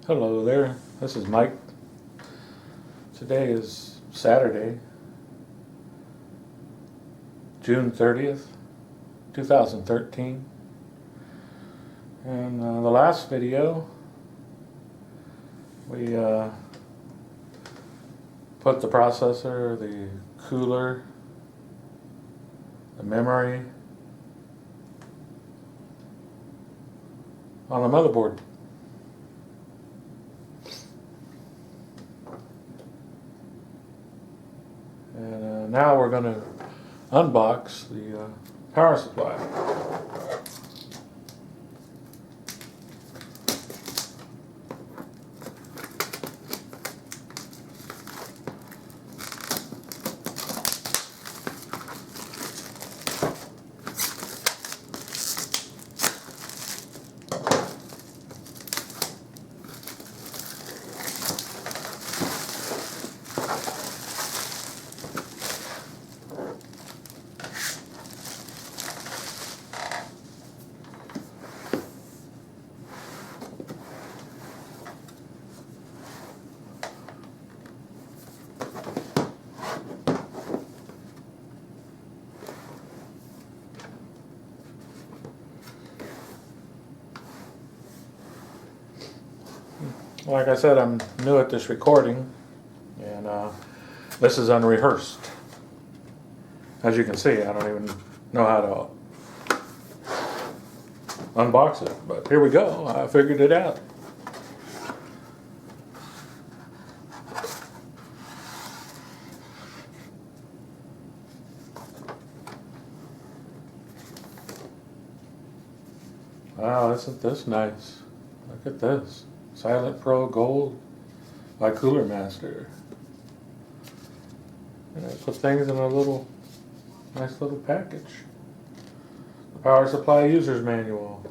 Hello there, this is Mike. Today is Saturday, June 30th, 2013. And the last video, we put the processor, the cooler, the memory on the motherboard. And now we're going to unbox the power supply. Like I said, I'm new at this recording, and this is unrehearsed. As you can see, I don't even know how to unbox it, but here we go. I figured it out. Wow, isn't this nice? Look at this. Silent Pro Gold by Cooler Master. And I put things in a nice little package. The power supply user's manual.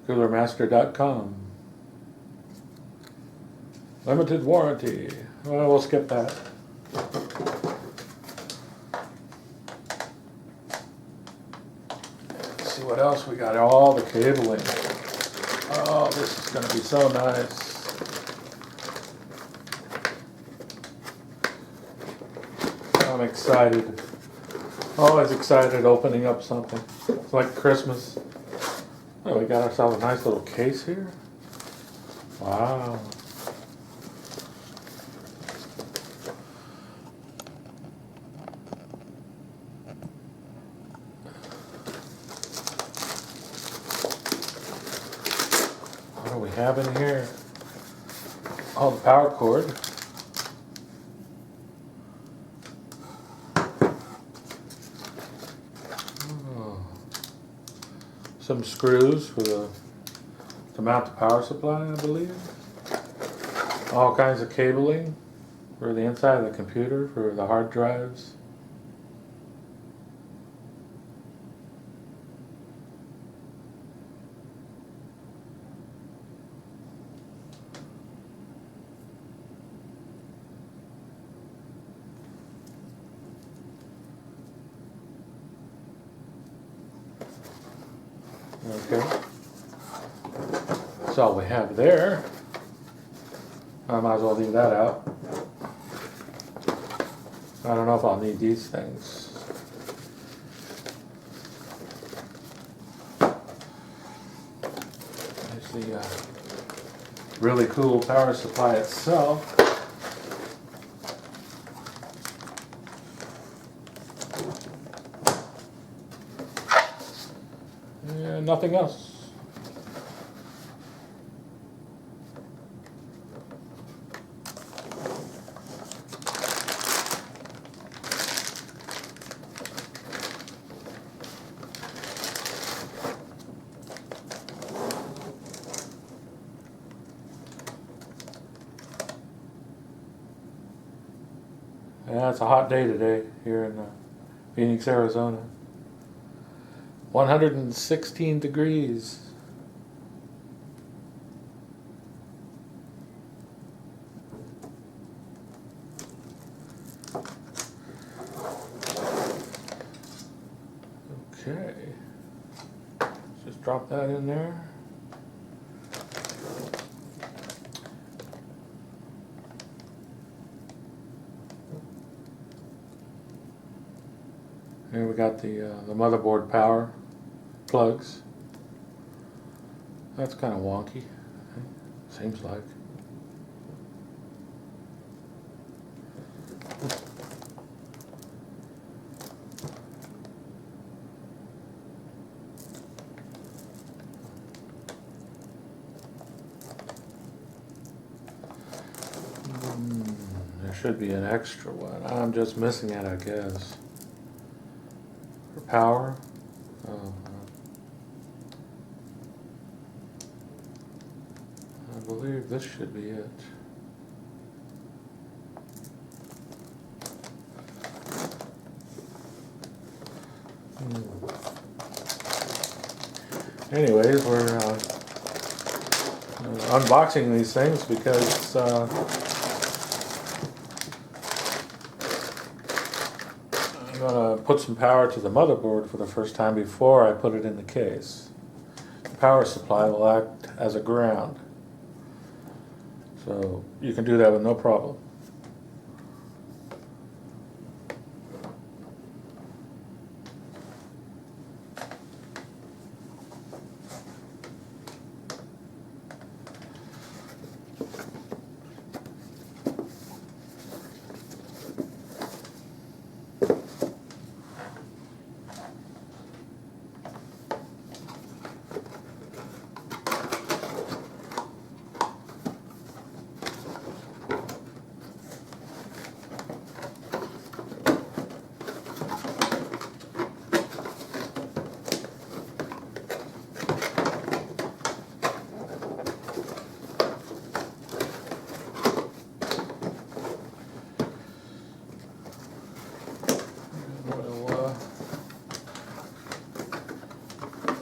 CoolerMaster.com. Limited warranty. Well, we'll skip that. See what else we got. All the cabling. Oh, this is going to be so nice. I'm excited. Always excited opening up something. It's like Christmas. Oh, we got ourselves a nice little case here. Wow. What do we have in here? Oh, the power cord. Oh. Some screws to mount the power supply, I believe. All kinds of cabling for the inside of the computer, for the hard drives. Okay, that's all we have there. I might as well leave that out. I don't know if I'll need these things. There's the really cool power supply itself. And nothing else. Yeah, it's a hot day today here in Phoenix, Arizona. 116 degrees. Okay. Just drop that in there. Here we got the motherboard power plugs. That's kind of wonky, seems like. There should be an extra one. I'm just missing it, I guess. For power. I believe this should be it. Anyways, we're unboxing these things because I'm going to put some power to the motherboard for the first time before I put it in the case. The power supply will act as a ground. So you can do that with no problem.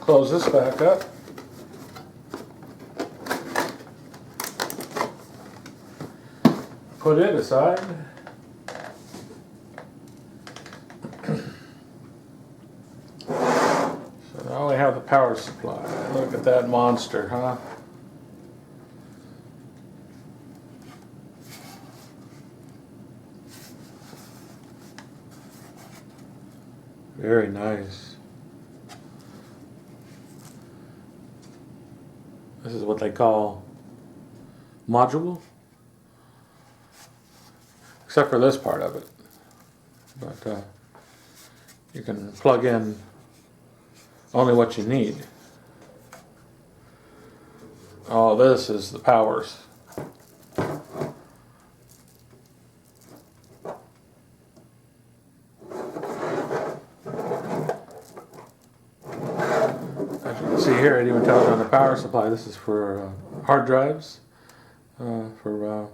Close this back up. Put it aside. So now we have the power supply. Look at that monster, huh? Very nice. This is what they call module, except for this part of it. But you can plug in only what you need. Oh, this is the powers. See here, it even tells you on the power supply. This is for hard drives, for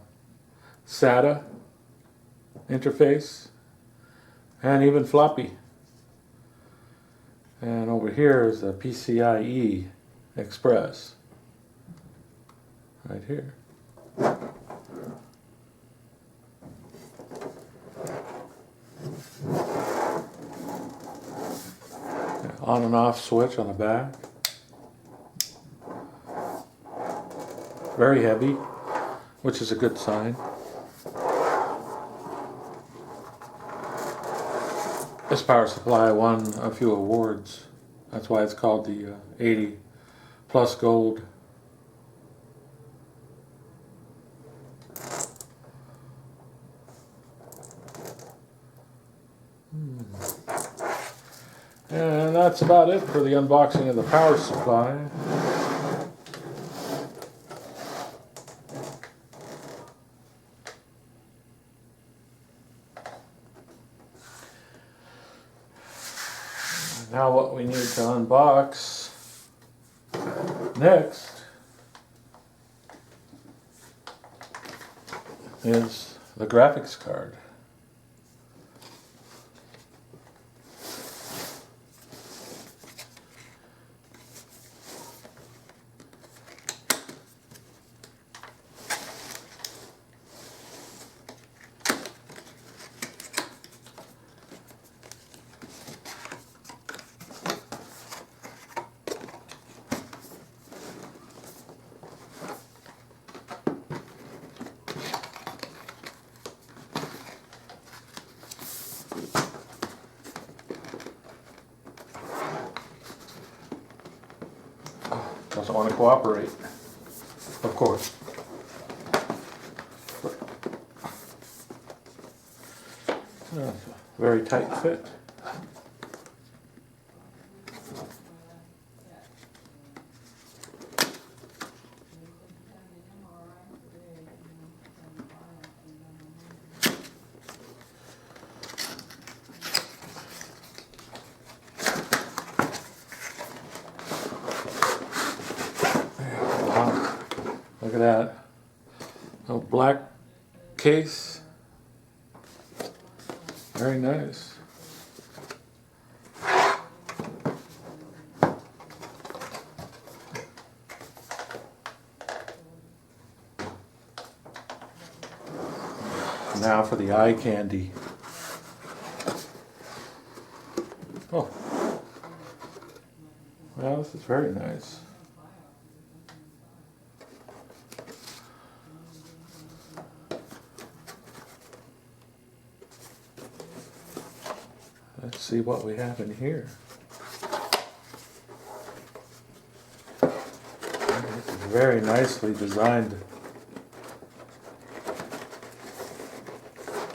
SATA interface, and even floppy. And over here is the PCIe Express, right here. On and off switch on the back. Very heavy, which is a good sign. This power supply won a few awards. That's why it's called the 80 plus gold. And that's about it for the unboxing of the power supply. Now what we need to unbox next is the graphics card. Doesn't want to cooperate, of course. Very tight fit. Wow. Look at that. A black case. Very nice. Now for the eye candy. Oh. Well, this is very nice. Let's see what we have in here. This is very nicely designed.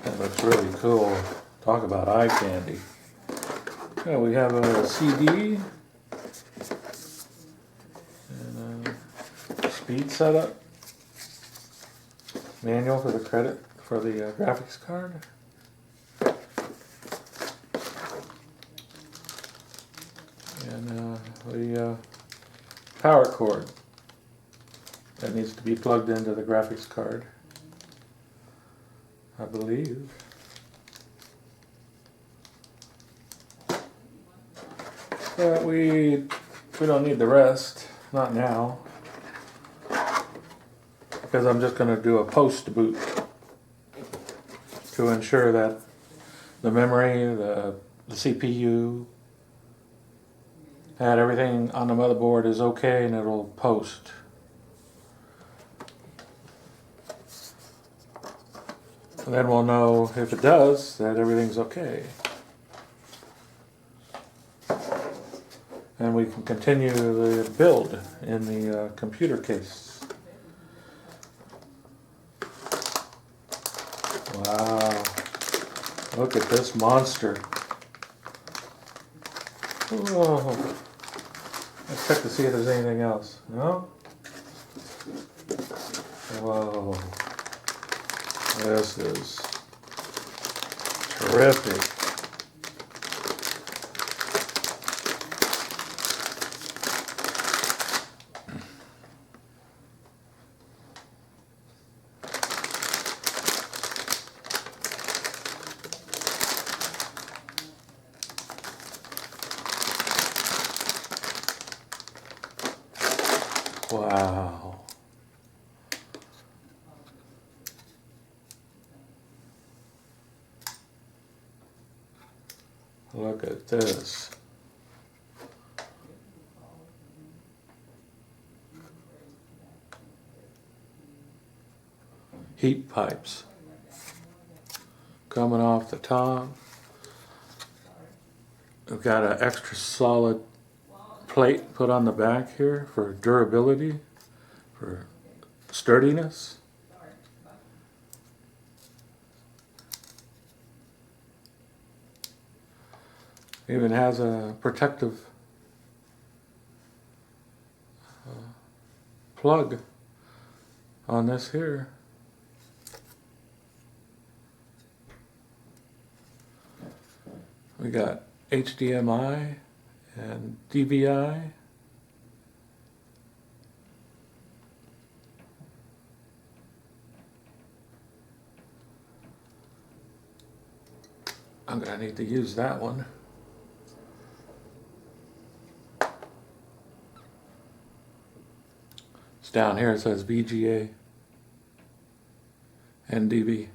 That looks really cool. Talk about eye candy. Yeah, we have a CD and a speed setup, manual for the graphics card. And the power cord that needs to be plugged into the graphics card, I believe. But we don't need the rest, not now, because I'm just going to do a post boot to ensure that the memory, the CPU, and everything on the motherboard is okay, and it'll post. And then we'll know if it does that everything's okay. And we can continue the build in the computer case. Wow. Look at this monster. Whoa. Let's check to see if there's anything else. No? Whoa. This is terrific. Wow. Look at this. Heat pipes coming off the top. We've got an extra solid plate put on the back here for durability, for sturdiness. Even has a protective plug on this here. We got HDMI and DVI. I'm gonna need to use that one. It's down here, it says VGA and DVI.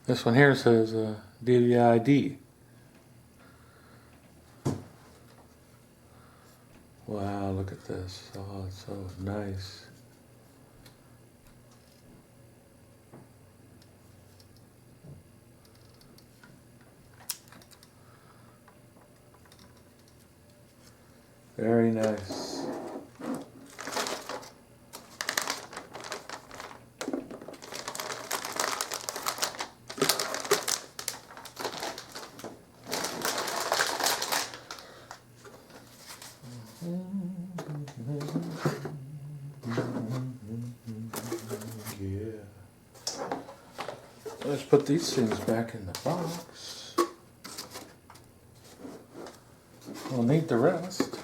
This one here says DVI-D. Wow, look at this. Oh, it's so nice. Very nice. Yeah. Let's put these things back in the box. We'll need the rest.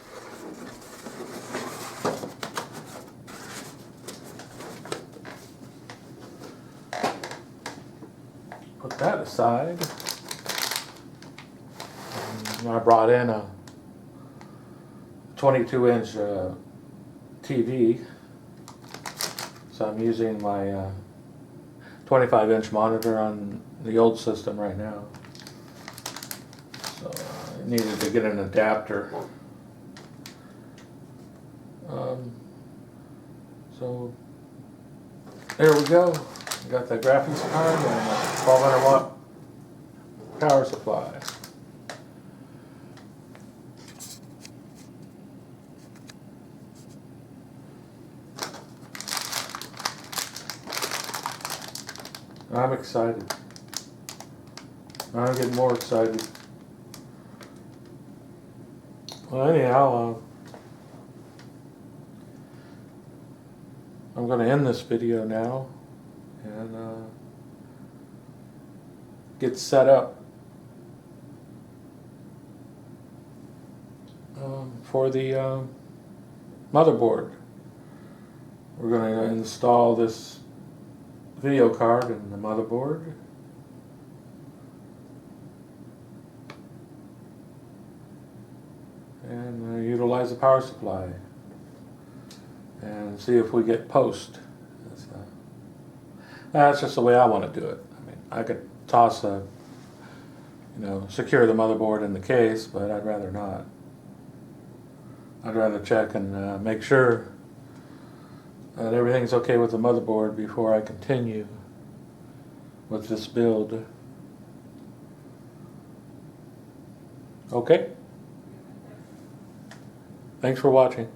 Put that aside. And I brought in a 22-inch TV, so I'm using my 25-inch monitor on the old system right now. So I needed to get an adapter. So there we go. We got the graphics card and a 1200 watt power supply. I'm excited. I'm getting more excited. Well, anyhow, I'm going to end this video now and get set up for the motherboard. We're going to install this video card in the motherboard. And utilize the power supply and see if we get post. That's just the way I want to do it. I mean, I could toss secure the motherboard in the case, but I'd rather not. I'd rather check and make sure that everything's okay with the motherboard before I continue with this build. Okay? Thanks for watching.